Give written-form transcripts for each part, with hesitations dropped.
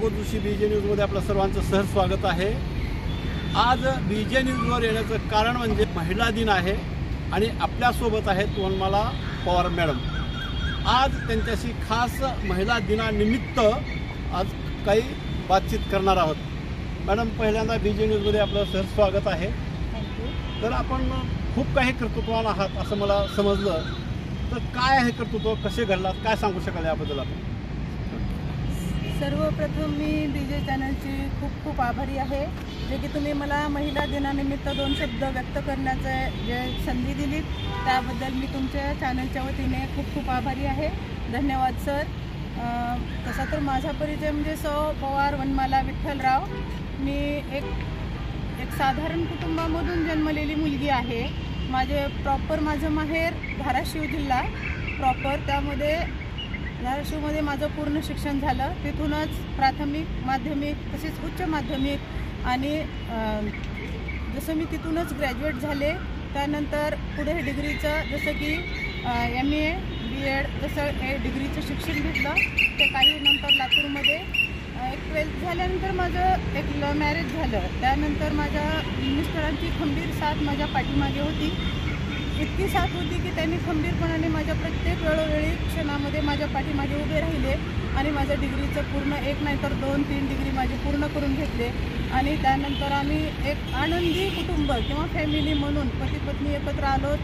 Bhagwat Joshi BJ न्यूजमध्ये आपलं सर्वांचं सहर्ष स्वागत आहे। आज BJ न्यूजवर येण्याचं कारण म्हणजे महिला दिन आहे आणि आपल्यासोबत आहेत वनमाला पवार मॅडम। आज त्यांच्याशी खास महिला दिनानिमित्त आज काही बातचीत करणार आहोत। मॅडम, पहिल्यांदा BJ न्यूजमध्ये आपलं सहर्ष स्वागत आहे। तर आपण खूप काही कर्तृत्ववान आहात असं मला समजलं, तर काय आहे कर्तृत्व, कसे घडलात, काय सांगू शकाल याबद्दल आपण? सर्वप्रथम मी BJ चॅनलची खूप खूप आभारी आहे, जे की तुम्ही मला महिला दिनानिमित्त 2 शब्द व्यक्त करण्याचं जे संधी दिली त्याबद्दल मी तुमच्या चॅनलच्या वतीने खूप खूप आभारी आहे। धन्यवाद सर। तसा तर माझा परिचय म्हणजे पवार वनमाला विठ्ठलराव। मी एक साधारण कुटुंबामधून जन्मलेली मुलगी आहे। माझं माहेर धाराशिव जिल्हा प्रॉपर, त्यामध्ये धाराशिवमध्ये माझं पूर्ण शिक्षण झालं। तिथूनच प्राथमिक, माध्यमिक तसेच उच्च माध्यमिक आणि जसं मी तिथूनच ग्रॅज्युएट झाले। त्यानंतर पुढे डिग्रीचं जसं की MA BEd तसं डिग्रीचं शिक्षण घेतलं। ते काही नंतर लातूरमध्ये 12th झाल्यानंतर माझं एक मॅरेज झालं। त्यानंतर माझ्या मिस्टरांची खंबीर साथ माझ्या पाठीमागे होती। इतकी साथ होती की त्यांनी खंबीरपणाने माझ्या प्रत्येक वेळोवेळी क्षणामध्ये माझ्या पाठीमागे उभे राहिले आणि माझं डिग्रीचं पूर्ण 1 नाही तर 2-3 डिग्री माझे पूर्ण करून घेतले। आणि त्यानंतर आम्ही एक आनंदी कुटुंब किंवा फॅमिली म्हणून पती पत्नी एकत्र आलो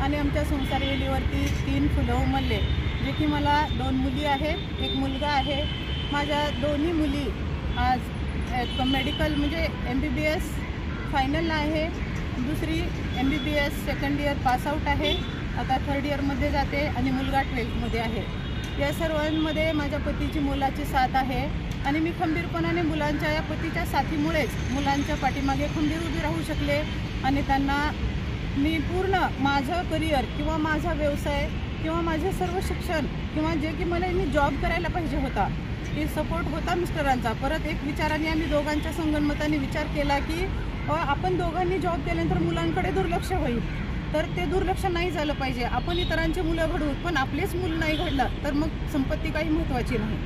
आणि आमच्या संसारवेलीवरती 3 फुलं उमलले, जे की मला 2 मुली आहेत, 1 मुलगा आहे। माझ्या दोन्ही मुली आज मेडिकल म्हणजे MBBS फायनलला आहे, दुसरी MBBS सेकंड इयर पासआउट आहे, आता 3rd इयरमध्ये जाते आणि मुलगा 12th मध्ये आहे। या सर्वांमध्ये माझ्या पतीची मोलाची साथ आहे आणि मी खंबीरपणाने मुलांच्या या पतीच्या साथीमुळेच मुलांच्या पाठीमागे खंबीर उभी राहू शकले आणि त्यांना मी पूर्ण माझं करिअर किंवा माझा व्यवसाय किंवा माझे सर्व शिक्षण किंवा जे की मला मी जॉब करायला पाहिजे होता, की सपोर्ट होता मिस्टरांचा। परत एक विचाराने आम्ही दोघांच्या संगनमताने विचार केला की आपण दोघांनी जॉब केल्यानंतर मुलांकडे दुर्लक्ष होईल, तर ते दुर्लक्ष नाही झालं पाहिजे। आपण इतरांची मुलं घडवू, पण आपलेच मूल नाही घडलं तर मग संपत्ती काही महत्त्वाची नाही।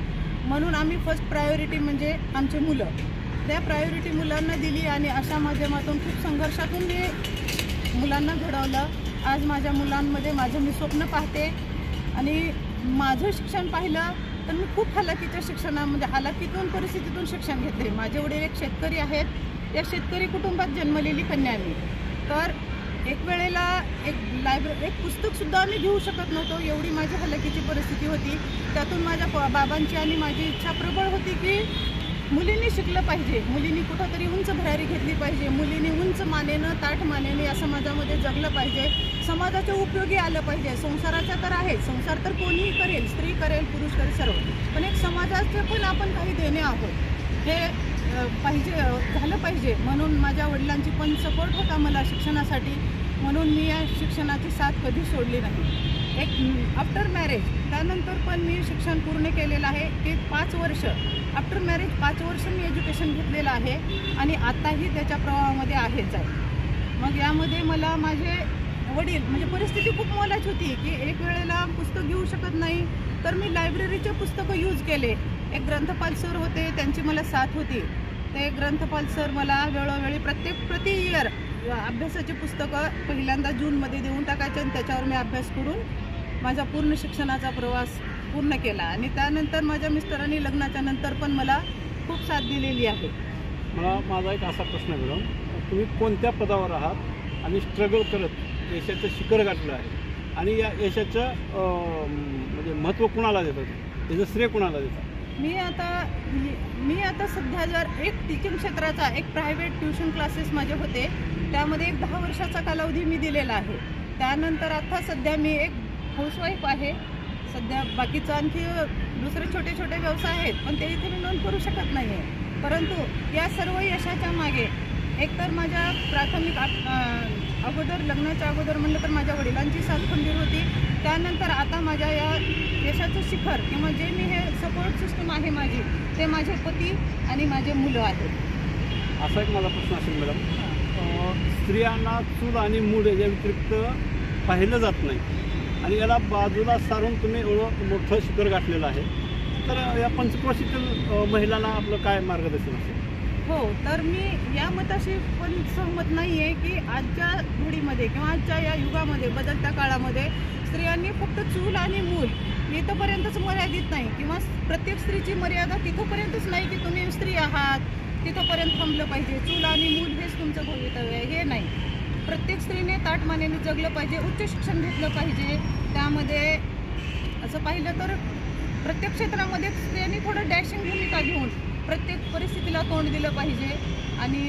म्हणून आम्ही फर्स्ट प्रायोरिटी म्हणजे आमचे मुलं, त्या प्रायोरिटी मुलांना दिली आणि अशा माध्यमातून खूप संघर्षातून मी मुलांना घडवलं। आज माझ्या मुलांमध्ये माझं मी स्वप्न पाहते आणि माझं शिक्षण पाहिलं तर मी खूप हालाकीतून परिस्थितीतून शिक्षण घेतले। माझे वडील एक शेतकरी आहेत, या शेतकरी कुटुंबात जन्मलेली कन्या मी। तर एक वेळेला एक पुस्तकसुद्धा आम्ही घेऊ शकत नव्हतो, एवढी माझी हालाकीची परिस्थिती होती। त्यातून माझ्या बाबांची आणि माझी इच्छा प्रबळ होती की मुलींनी शिकलं पाहिजे, मुलींनी कुठंतरी उंच भरारी घेतली पाहिजे, मुलींनी उंच मानेनं ताठ मानेने या समाजामध्ये जगलं पाहिजे, समाजाच्या उपयोगी आलं पाहिजे। संसाराचा तर आहे, संसार तर कोणीही करेल, स्त्री करेल, पुरुष करेल, सर्व, पण एक समाजाचे पण आपण काही देणे आहोत हे झालं पाहिजे। म्हणून माझ्या वडिलांची पण सपोर्ट होता मला शिक्षणासाठी, म्हणून मी या शिक्षणाची साथ कधी सोडली नाही। एक आफ्टर मॅरेज त्यानंतर पण मी शिक्षण पूर्ण केलेलं आहे, ते 5 वर्ष आफ्टर मॅरेज 5 वर्ष मी एज्युकेशन घेतलेलं आहे आणि आताही त्याच्या प्रवाहामध्ये आहेच आहे। मग यामध्ये मला माझे वडील म्हणजे परिस्थिती खूप मोलाची होती की एक वेळेला पुस्तक घेऊ शकत नाही, तर मी लायब्ररीचे पुस्तकं यूज केले। एक ग्रंथपाल सर होते, त्यांची मला साथ होती। ते ग्रंथपाल सर मला वेळोवेळी प्रति इयर अभ्यासाची पुस्तकं पहिल्यांदा जूनमध्ये देऊन टाकायचे आणि त्याच्यावर मी अभ्यास करून माझा पूर्ण शिक्षणाचा प्रवास पूर्ण केला। आणि त्यानंतर माझ्या मिस्टरांनी लग्नाच्या नंतर पण मला खूप साथ दिलेली आहे। माझा एक असा प्रश्न आहे मॅडम, तुम्ही कोणत्या पदावर आहात आणि स्ट्रगल करत यशाचं शिखर गाठलं आहे आणि या यशाचं म्हणजे महत्त्व कुणाला देतात, त्याचं श्रेय कुणाला देतात? मी आता सध्या जर एक टीचिंग क्षेत्राचा एक प्रायव्हेट ट्युशन क्लासेस माझे होते, त्यामध्ये एक 10 वर्षाचा कालावधी मी दिलेला आहे। त्यानंतर आता सध्या मी एक हाऊसवाईफ आहे। सध्या बाकीचं आणखी दुसरे छोटे छोटे व्यवसाय आहेत, पण ते इथे मी नोंद करू शकत नाही आहे। परंतु या सर्व यशाच्या मागे एकतर माझ्या प्राथमिक अगोदर लग्नाच्या अगोदर म्हणलं तर माझ्या वडिलांची साथ खंबीर होती। त्यानंतर आता माझ्या या यशाचं शिखर किंवा जे मी हे सपोर्ट सिस्टम आहे माझी, ते माझे पती आणि माझे मुलं आहेत। असा एक माझा प्रश्न असेल मॅडम, स्त्रियांना चूल आणि मूल याच्या व्यतिरिक्त पाहिलं जात नाही आणि याला बाजूला सारून तुम्ही एवढं मोठं शिखर गाठलेलं आहे। तर या पंचक्रोशीतील महिलांना आपलं काय मार्गदर्शन असेल? हो, तर मी या मताशी पण सहमत नाही आहे की आजच्या घडीमध्ये किंवा आजच्या या युगामध्ये बदलत्या काळामध्ये स्त्रियांनी फक्त चूल आणि मूल इथंपर्यंतच मर्यादित नाही किंवा प्रत्येक स्त्रीची मर्यादा तिथंपर्यंतच नाही की तुम्ही स्त्री आहात तिथंपर्यंत थांबलं पाहिजे, चूल आणि मूल हेच तुमचं भवितव्य आहे, हे नाही. प्रत्येक स्त्रीने ताटमानेने जगलं पाहिजे, उच्च शिक्षण घेतलं पाहिजे. त्यामध्ये असं पाहिलं तर प्रत्येक क्षेत्रामध्ये स्त्रियांनी थोडं डॅशिंग भूमिका घेऊन प्रत्येक परिस्थितीला तोंड दिलं पाहिजे. आणि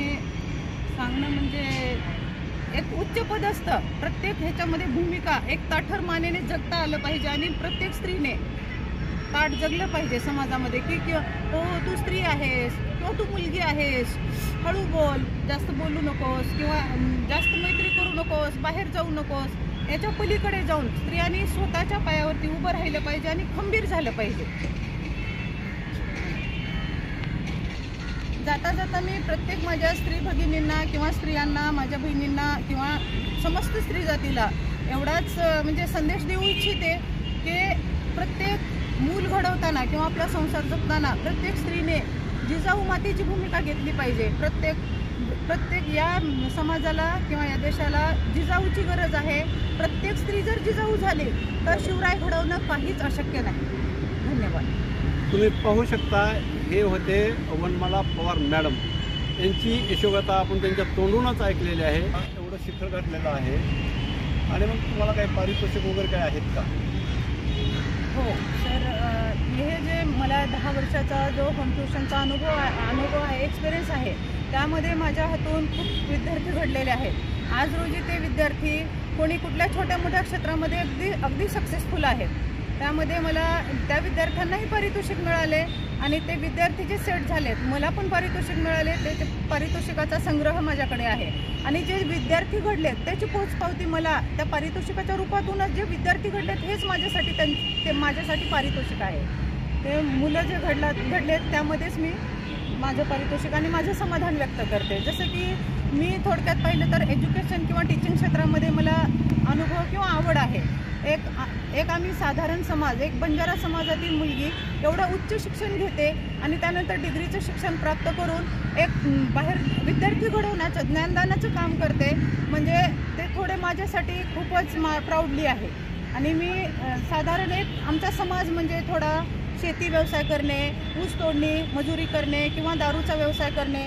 सांगणं म्हणजे एक उच्च पद असतं, प्रत्येक ह्याच्यामध्ये भूमिका एक ताठर मानेने जगता आलं पाहिजे आणि प्रत्येक स्त्रीने ताट जगलं पाहिजे समाजामध्ये की हो तू स्त्री आहेस किंवा तू मुलगी आहेस, हळू बोल, जास्त बोलू नकोस किंवा जास्त मैत्री करू नकोस, बाहेर जाऊ नकोस. याच्या पलीकडे जाऊन स्त्रियांनी स्वतःच्या पायावरती उभं राहिलं पाहिजे आणि खंबीर झालं पाहिजे. जाता जाता मी प्रत्येक माझ्या स्त्री भगिनींना किंवा स्त्रियांना, माझ्या बहिणींना किंवा समस्त स्त्री जातीला एवढाच म्हणजे संदेश देऊ इच्छिते की प्रत्येक मूल घडवताना किंवा आपला संसार जगताना प्रत्येक स्त्रीने जिजाऊ मातेची भूमिका घेतली पाहिजे. प्रत्येक या समाजाला किंवा या देशाला जिजाऊची गरज आहे. प्रत्येक स्त्री जर जिजाऊ झाली तर शिवराय घडवणं काहीच अशक्य नाही. धन्यवाद. तुम्ही पाहू शकता, हे होते वनमाला पवार मॅडम. यांची यशोगाथा आपण त्यांच्या तोंडूनच ऐकलेली आहे. एवढं शिखर गाठलेलं आहे. आणि मग तुम्हाला काही पारितोषिक वगैरे काय आहेत का? हो सर, हे जे मला 10 वर्षाचा जो होम ट्युशनचा अनुभव आहे, एक्सपिरियन्स आहे, त्यामध्ये माझ्या हातून खूप विद्यार्थी घडलेले आहेत. आज रोजी ते विद्यार्थी कोणी कुठल्या छोट्या मोठ्या क्षेत्रामध्ये अगदी सक्सेसफुल आहेत. त्यामध्ये मला त्या विद्यार्थ्यांनाही पारितोषिक मिळाले आणि ते विद्यार्थी जे सेट झालेत मला पण पारितोषिक मिळाले. ते पारितोषिकाचा संग्रह माझ्याकडे आहे आणि जे विद्यार्थी घडलेत त्याची पोचपावती मला त्या पारितोषिकाच्या रूपातूनच जे विद्यार्थी घडलेत हेच माझ्यासाठी पारितोषिक आहे. ते मुलं जे घडलेत त्यामध्येच मी माझं पारितोषिक आणि माझं समाधान व्यक्त करते. जसं की मी थोडक्यात पाहिलं तर एज्युकेशन किंवा टीचिंग क्षेत्रामध्ये मला अनुभव किंवा आवड आहे. एक आम्ही साधारण समाज, एक बंजारा समाजातील मुलगी एवढं उच्च शिक्षण घेते आणि त्यानंतर डिग्रीचं शिक्षण प्राप्त करून एक बाहेर विद्यार्थी घडवण्याचं, ज्ञानदानाचं काम करते. म्हणजे ते थोडे माझ्यासाठी खूपच प्राऊडली आहे. आणि मी साधारण एक आमचा समाज म्हणजे थोडा शेती व्यवसाय करणे, ऊस तोडणी, मजुरी करणे किंवा दारूचा व्यवसाय करणे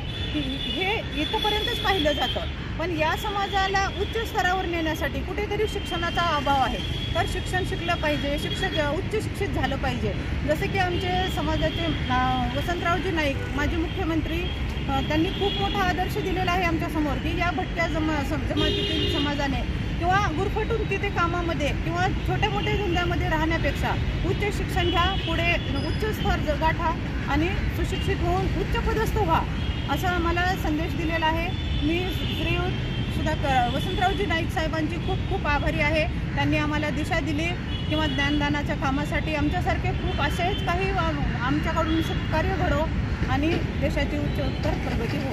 हे इथंपर्यंतच पाहिलं जातं. पण या समाजाला उच्च स्तरावर नेण्यासाठी कुठेतरी शिक्षणाचा अभाव आहे. तर शिक्षण शिकलं पाहिजे, उच्च शिक्षित झालं पाहिजे. जसे की आमचे समाजाचे वसंतरावजी नाईक माजी मुख्यमंत्री, त्यांनी खूप मोठा आदर्श दिलेला आहे आमच्यासमोर की या भटक्या जमातीतील समाजाने किंवा गुरफटून तिथे कामामध्ये किंवा छोट्या मोठ्या धंद्यामध्ये राहण्यापेक्षा उच्च शिक्षण घ्या, पुढे उच्च स्तर गाठा आणि सुशिक्षित होऊन उच्च पदस्थ व्हा, असा मला संदेश दिलेला आहे. मी वसंतरावजी नाईक साहेबांची खूप खूप आभारी आहे. त्यांनी आम्हाला दिशा दिली किंवा ज्ञानदानाच्या कामासाठी आमच्यासारखे खूप असेच काही आमच्याकडून कार्य घडो आणि देशाची उच्चतर प्रगती हो.